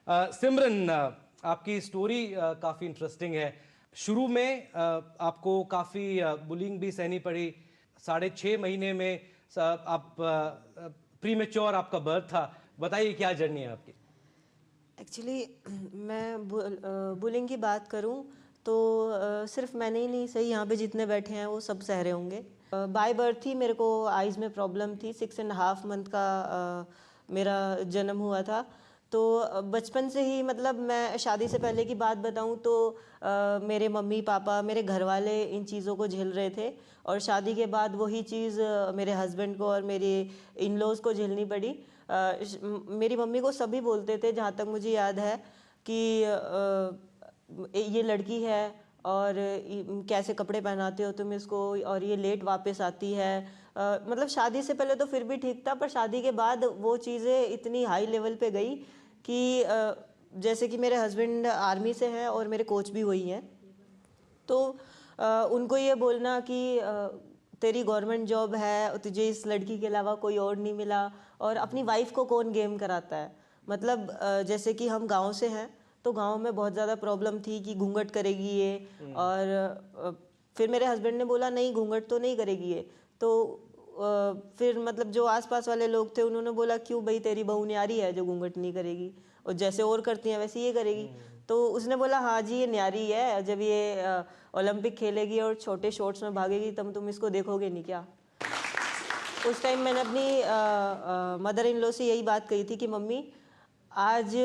सिमरन, आपकी स्टोरी काफ़ी इंटरेस्टिंग है। शुरू में आपको काफ़ी बुलिंग भी सहनी पड़ी। 6.5 महीने में आप प्रीमेच्योर आपका बर्थ था। बताइए क्या जर्नी है आपकी? एक्चुअली मैं बुलिंग की बात करूं तो सिर्फ मैंने ही नहीं सही, यहाँ पे जितने बैठे हैं वो सब सह रहे होंगे। बाय बर्थ ही मेरे को आइज़ में प्रॉब्लम थी। 6.5 मंथ का मेरा जन्म हुआ था। तो बचपन से ही, मतलब मैं शादी से पहले की बात बताऊं तो मेरे मम्मी पापा, मेरे घर वाले इन चीज़ों को झेल रहे थे, और शादी के बाद वही चीज़ मेरे हस्बैंड को और मेरे इन लॉज को झेलनी पड़ी। मेरी मम्मी को सभी बोलते थे, जहाँ तक मुझे याद है, कि ये लड़की है और कैसे कपड़े पहनाते हो तुम इसको, और ये लेट वापस आती है। मतलब शादी से पहले तो फिर भी ठीक था, पर शादी के बाद वो चीज़ें इतनी हाई लेवल पे गई कि जैसे कि मेरे हस्बैंड आर्मी से हैं और मेरे कोच भी वही हैं, तो उनको ये बोलना कि तेरी गवर्नमेंट जॉब है, तुझे इस लड़की के अलावा कोई और नहीं मिला, और अपनी वाइफ को कौन गेम कराता है। मतलब जैसे कि हम गांव से हैं, तो गांव में बहुत ज़्यादा प्रॉब्लम थी कि घूंघट करेगी ये, और फिर मेरे हस्बैंड ने बोला नहीं, घूंघट तो नहीं करेगी ये। तो फिर मतलब जो आसपास वाले लोग थे उन्होंने बोला क्यों भाई, तेरी बहू न्यारी है जो घूंघट नहीं करेगी, और जैसे और करती हैं वैसे ये करेगी। तो उसने बोला हाँ जी ये न्यारी है, जब ये ओलंपिक खेलेगी और छोटे शॉर्ट्स में भागेगी तब तुम इसको देखोगे नहीं क्या। उस टाइम मैंने अपनी मदर इन लॉ से यही बात कही थी कि मम्मी आज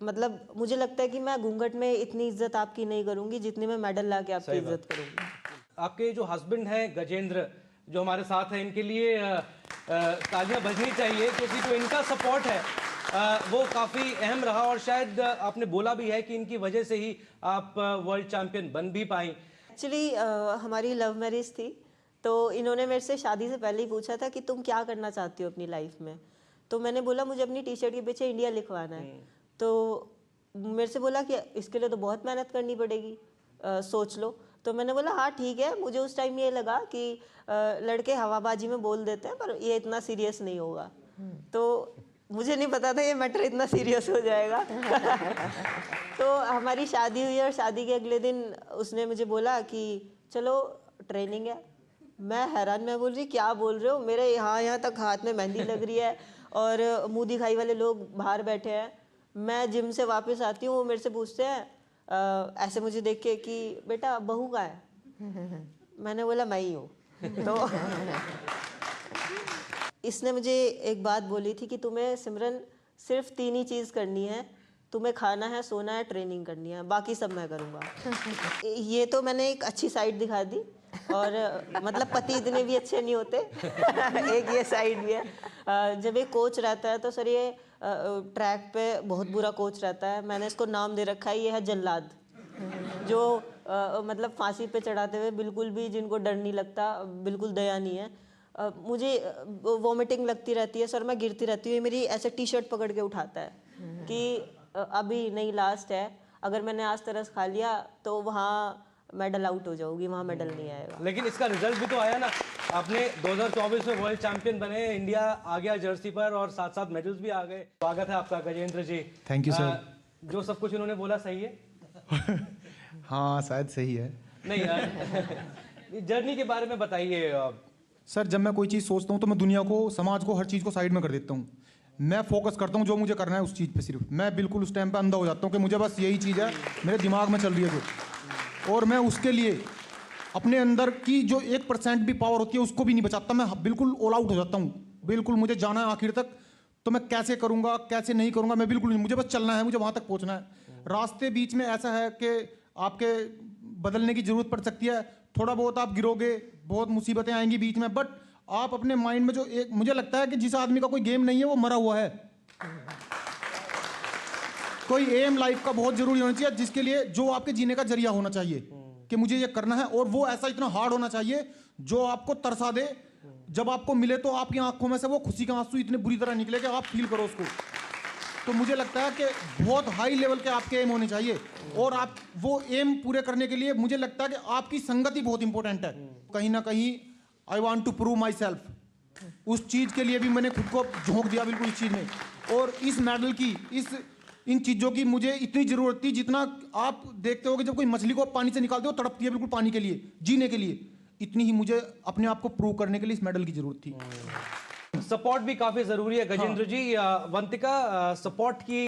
मतलब मुझे लगता है कि मैं घूंघट में इतनी इज्जत आपकी नहीं करूंगी जितनी मैं मेडल ला के आपकी इज्जत करूंगी। आपके जो हस्बैंड हैं गजेंद्र, जो हमारे साथ हैं, इनके लिए तालियां बजनी चाहिए, क्योंकि जो इनका सपोर्ट है वो काफ़ी अहम रहा, और शायद आपने बोला भी है कि इनकी वजह से ही आप वर्ल्ड चैंपियन बन भी पाई। एक्चुअली हमारी लव मैरिज थी, तो इन्होंने मेरे से शादी से पहले ही पूछा था कि तुम क्या करना चाहती हो अपनी लाइफ में। तो मैंने बोला मुझे अपनी टी शर्ट के पीछे इंडिया लिखवाना है। तो मेरे से बोला कि इसके लिए तो बहुत मेहनत करनी पड़ेगी, सोच लो। तो मैंने बोला हाँ ठीक है। मुझे उस टाइम ये लगा कि लड़के हवाबाजी में बोल देते हैं, पर ये इतना सीरियस नहीं होगा। तो मुझे नहीं पता था ये मैटर इतना सीरियस हो जाएगा। तो हमारी शादी हुई, और शादी के अगले दिन उसने मुझे बोला कि चलो ट्रेनिंग है। मैं हैरान, मैं बोल रही क्या बोल रहे हो, मेरे यहाँ तक हाथ में मेहंदी लग रही है और मुंह दिखाई वाले लोग बाहर बैठे हैं। मैं जिम से वापस आती हूँ, वो मेरे से पूछते हैं ऐसे मुझे देख के कि बेटा बहू का है। मैंने बोला मैं ही हूँ। तो इसने मुझे एक बात बोली थी कि तुम्हें सिमरन सिर्फ 3 ही चीज़ करनी है, तुम्हें खाना है, सोना है, ट्रेनिंग करनी है, बाकी सब मैं करूँगा। ये तो मैंने एक अच्छी साइड दिखा दी, और मतलब पति इतने भी अच्छे नहीं होते। एक ये साइड भी है। जब एक कोच रहता है तो सर ये ट्रैक पे बहुत बुरा कोच रहता है। मैंने इसको नाम दे रखा है, ये है जल्लाद, जो मतलब फांसी पे चढ़ाते हुए बिल्कुल भी जिनको डर नहीं लगता, बिल्कुल दया नहीं है। मुझे वॉमिटिंग लगती रहती है सर, मैं गिरती रहती हूँ, ये मेरी ऐसे टी शर्ट पकड़ के उठाता है कि अभी नहीं, लास्ट है, अगर मैंने आज तरस खा लिया तो वहाँ मेडल आउट हो जाऊंगी, वहाँ मेडल नहीं आएगा। लेकिन इसका रिजल्ट भी तो आया ना, आपने 2024 में वर्ल्ड चैंपियन बने, इंडिया आ गया जर्सी पर, और साथ साथ मेडल्स भी आ गए। स्वागत है आपका Gajendra ji. Thank you sir. जो सब कुछ इन्होंने बोला सही है? हाँ शायद सही है। नहीं यार, जर्नी के बारे में बताइए। सर जब मैं कोई चीज़ सोचता हूँ तो मैं दुनिया को, समाज को, हर चीज़ को साइड में कर देता हूँ। मैं फोकस करता हूँ जो मुझे करना है उस चीज़ पे सिर्फ। मैं बिल्कुल उस टाइम पे अंधा हो जाता हूँ कि मुझे बस यही चीज़ है, मेरे दिमाग में चल रही है जो, और मैं उसके लिए अपने अंदर की जो 1% भी पावर होती है उसको भी नहीं बचाता। मैं बिल्कुल ऑल आउट हो जाता हूँ। बिल्कुल मुझे जाना है आखिर तक, तो मैं कैसे करूँगा कैसे नहीं करूँगा मैं बिल्कुल नहीं, मुझे बस चलना है, मुझे वहाँ तक पहुँचना है। रास्ते बीच में ऐसा है कि आपके बदलने की ज़रूरत पड़ सकती है, थोड़ा बहुत आप गिरोगे, बहुत मुसीबतें आएंगी बीच में, बट आप अपने माइंड में जो एक, मुझे लगता है कि जिस आदमी का कोई गेम नहीं है वो मरा हुआ है। कोई एम लाइफ का बहुत जरूरी होना चाहिए, जिसके लिए जो आपके जीने का जरिया होना चाहिए कि मुझे ये करना है, और वो ऐसा इतना हार्ड होना चाहिए जो आपको तरसा दे। जब आपको मिले तो आपकी आंखों में से वो खुशी के आंसू इतने बुरी तरह निकले कि आप फील करो उसको। तो मुझे लगता है कि बहुत हाई लेवल के आपके एम होने चाहिए, और आप वो एम पूरे करने के लिए मुझे लगता है कि आपकी संगति बहुत इंपॉर्टेंट है। कहीं ना कहीं I want to prove myself, उस चीज़ के लिए भी मैंने खुद को झोंक दिया बिल्कुल इस चीज़ में। और इस मेडल की, इस इन चीज़ों की मुझे इतनी ज़रूरत थी जितना आप देखते हो कि जब कोई मछली को आप पानी से निकालते हो तड़पती है बिल्कुल पानी के लिए, जीने के लिए, इतनी ही मुझे अपने आप को प्रूव करने के लिए इस मेडल की ज़रूरत थी। सपोर्ट भी काफी जरूरी है गजेंद्र जी। अवंतिका, सपोर्ट की